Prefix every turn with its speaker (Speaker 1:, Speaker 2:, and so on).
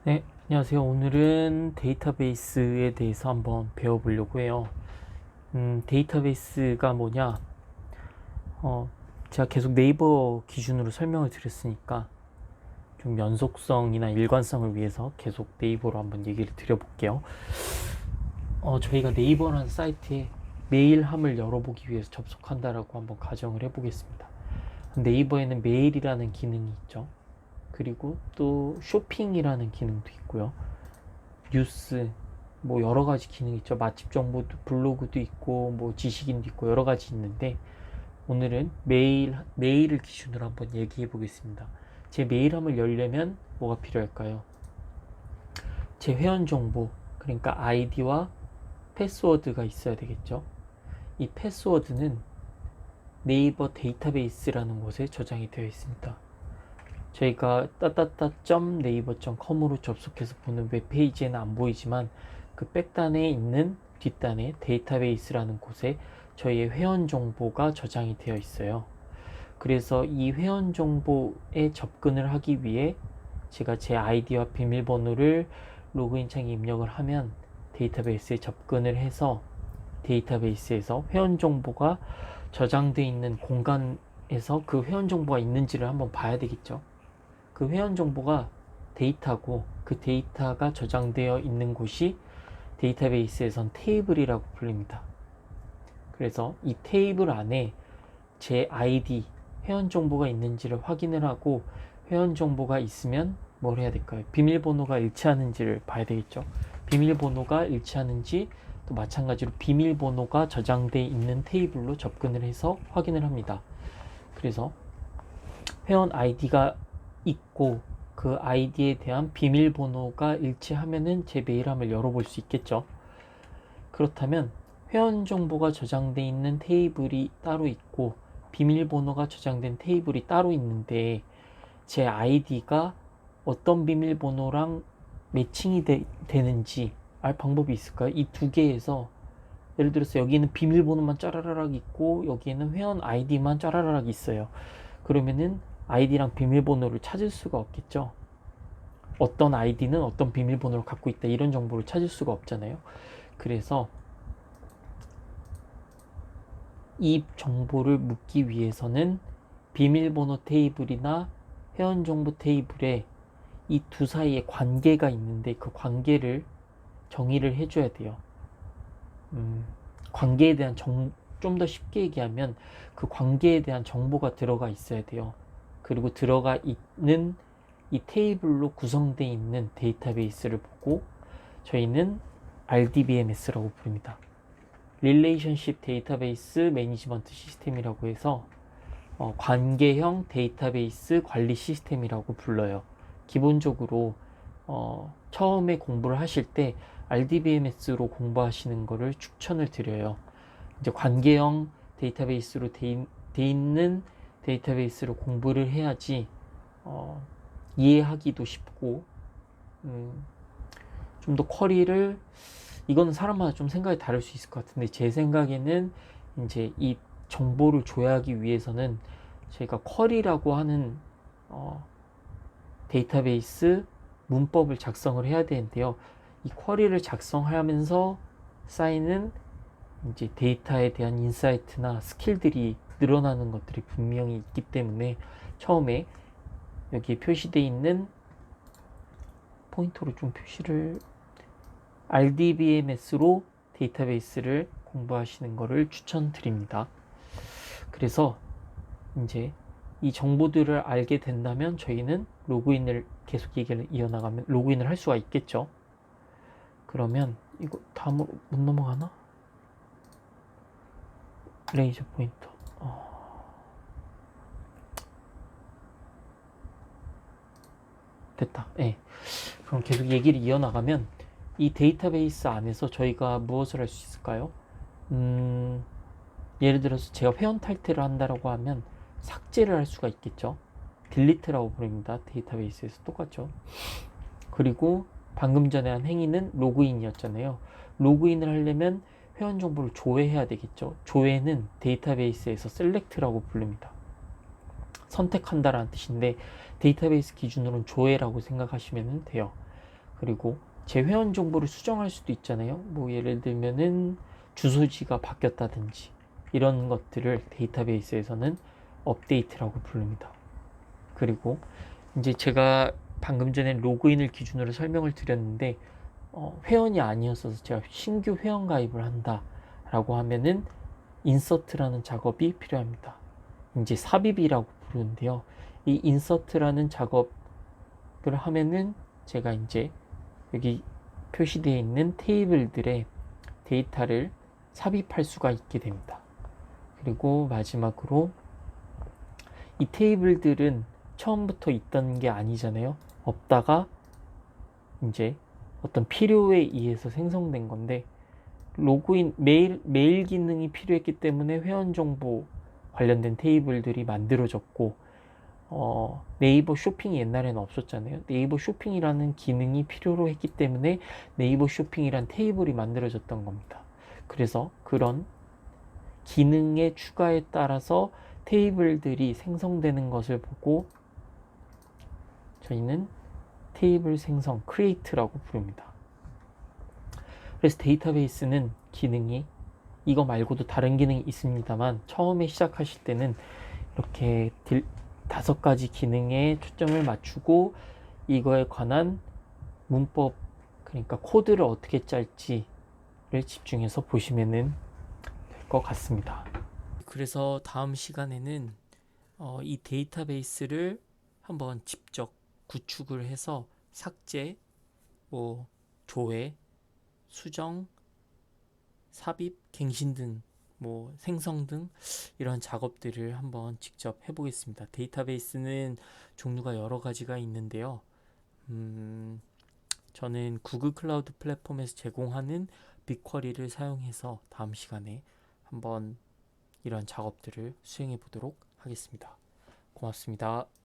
Speaker 1: 네, 안녕하세요. 오늘은 데이터베이스에 대해서 한번 배워보려고 해요. 데이터베이스가 뭐냐? 제가 계속 네이버 기준으로 설명을 드렸으니까 좀 연속성이나 일관성을 위해서 계속 네이버로 한번 얘기를 드려볼게요. 저희가 네이버라는 사이트에 메일함을 열어보기 위해서 접속한다라고 한번 가정을 해보겠습니다. 네이버에는 메일이라는 기능이 있죠. 그리고 또 쇼핑이라는 기능도 있고요. 뉴스, 뭐 여러 가지 기능이 있죠. 맛집 정보도, 블로그도 있고, 뭐 지식인도 있고, 여러 가지 있는데, 오늘은 메일을 기준으로 한번 얘기해 보겠습니다. 제 메일함을 열려면 뭐가 필요할까요? 제 회원 정보, 그러니까 아이디와 패스워드가 있어야 되겠죠. 이 패스워드는 네이버 데이터베이스라는 곳에 저장이 되어 있습니다. 저희가 따따따.naver.com으로 접속해서 보는 웹페이지에는 안 보이지만 그 백단에 있는 뒷단에 데이터베이스라는 곳에 저희의 회원 정보가 저장이 되어 있어요. 그래서 이 회원 정보에 접근을 하기 위해 제가 제 아이디와 비밀번호를 로그인 창에 입력을 하면 데이터베이스에 접근을 해서 데이터베이스에서 회원 정보가 저장되어 있는 공간에서 그 회원 정보가 있는지를 한번 봐야 되겠죠. 그 회원 정보가 데이터고 그 데이터가 저장되어 있는 곳이 데이터베이스에선 테이블이라고 불립니다. 그래서 이 테이블 안에 제 아이디, 회원 정보가 있는지를 확인을 하고 회원 정보가 있으면 뭘 해야 될까요? 비밀번호가 일치하는지를 봐야 되겠죠. 비밀번호가 일치하는지 또 마찬가지로 비밀번호가 저장되어 있는 테이블로 접근을 해서 확인을 합니다. 그래서 회원 아이디가 있고 그 아이디에 대한 비밀번호가 일치하면은 제 메일함을 열어볼 수 있겠죠. 그렇다면 회원 정보가 저장되어 있는 테이블이 따로 있고 비밀번호가 저장된 테이블이 따로 있는데 제 아이디가 어떤 비밀번호랑 매칭이 되는지 알 방법이 있을까요? 이 두 개에서 예를 들어서 여기는 비밀번호만 짜라라락 있고 여기에는 회원 아이디만 짜라라락 있어요. 그러면은 아이디랑 비밀번호를 찾을 수가 없겠죠. 어떤 아이디는 어떤 비밀번호를 갖고 있다 이런 정보를 찾을 수가 없잖아요. 그래서 이 정보를 묻기 위해서는 비밀번호 테이블이나 회원정보 테이블에 이 두 사이에 관계가 있는데 그 관계를 정의를 해줘야 돼요. 관계에 대한 좀 더 쉽게 얘기하면 그 관계에 대한 정보가 들어가 있어야 돼요. 그리고 들어가 있는 이 테이블로 구성되어 있는 데이터베이스를 보고 저희는 RDBMS라고 부릅니다. Relationship Database Management System이라고 해서 관계형 데이터베이스 관리 시스템이라고 불러요. 기본적으로 처음에 공부를 하실 때 RDBMS로 공부하시는 것을 추천을 드려요. 이제 관계형 데이터베이스로 돼 있는 데이터베이스로 공부를 해야지 이해하기도 쉽고 좀 더 쿼리를 이거는 사람마다 좀 생각이 다를 수 있을 것 같은데 제 생각에는 이제 이 정보를 조회하기 위해서는 저희가 쿼리라고 하는 데이터베이스 문법을 작성을 해야 되는데요. 이 쿼리를 작성하면서 쌓이는 이제 데이터에 대한 인사이트나 스킬들이 늘어나는 것들이 분명히 있기 때문에 처음에 여기에 표시되어 있는 포인터로 좀 표시를 RDBMS로 데이터베이스를 공부하시는 것을 추천드립니다. 그래서 이제 이 정보들을 알게 된다면 저희는 로그인을 계속 얘기를 이어나가면 로그인을 할 수가 있겠죠. 그러면 이거 다음으로 못 넘어가나? 레이저 포인터. 됐다. 네. 그럼 계속 얘기를 이어나가면 이 데이터베이스 안에서 저희가 무엇을 할 수 있을까요? 예를 들어서 제가 회원 탈퇴를 한다라고 하면 삭제를 할 수가 있겠죠. 딜리트라고 부릅니다. 데이터베이스에서 똑같죠. 그리고 방금 전에 한 행위는 로그인이었잖아요. 로그인을 하려면 회원 정보를 조회해야 되겠죠. 조회는 데이터베이스에서 셀렉트라고 부릅니다. 선택한다라는 뜻인데 데이터베이스 기준으로는 조회라고 생각하시면 돼요. 그리고 제 회원 정보를 수정할 수도 있잖아요. 뭐 예를 들면은 주소지가 바뀌었다든지 이런 것들을 데이터베이스에서는 업데이트라고 부릅니다. 그리고 이제 제가 방금 전에 로그인을 기준으로 설명을 드렸는데 회원이 아니었어서 제가 신규 회원 가입을 한다라고 하면은 인서트라는 작업이 필요합니다. 이제 삽입이라고 부르는데요. 이 인서트라는 작업을 하면은 제가 이제 여기 표시되어 있는 테이블들의 데이터를 삽입할 수가 있게 됩니다. 그리고 마지막으로 이 테이블들은 처음부터 있던 게 아니잖아요. 없다가 이제 어떤 필요에 의해서 생성된 건데 로그인 메일 기능이 필요했기 때문에 회원 정보 관련된 테이블들이 만들어졌고 네이버 쇼핑이 옛날에는 없었잖아요. 네이버 쇼핑이라는 기능이 필요로 했기 때문에 네이버 쇼핑이란 테이블이 만들어졌던 겁니다. 그래서 그런 기능의 추가에 따라서 테이블들이 생성되는 것을 보고 저희는 테이블 생성, create라고 부릅니다. 그래서 데이터베이스는 기능이 이거 말고도 다른 기능이 있습니다만 처음에 시작하실 때는 이렇게 5가지 기능에 초점을 맞추고 이거에 관한 문법, 그러니까 코드를 어떻게 짤지를 집중해서 보시면 될 것 같습니다. 그래서 다음 시간에는 이 데이터베이스를 한번 직접 구축을 해서 삭제, 뭐 조회, 수정, 삽입, 갱신 등, 뭐 생성 등 이런 작업들을 한번 직접 해보겠습니다. 데이터베이스는 종류가 여러 가지가 있는데요. 저는 구글 클라우드 플랫폼에서 제공하는 빅쿼리를 사용해서 다음 시간에 한번 이런 작업들을 수행해 보도록 하겠습니다. 고맙습니다.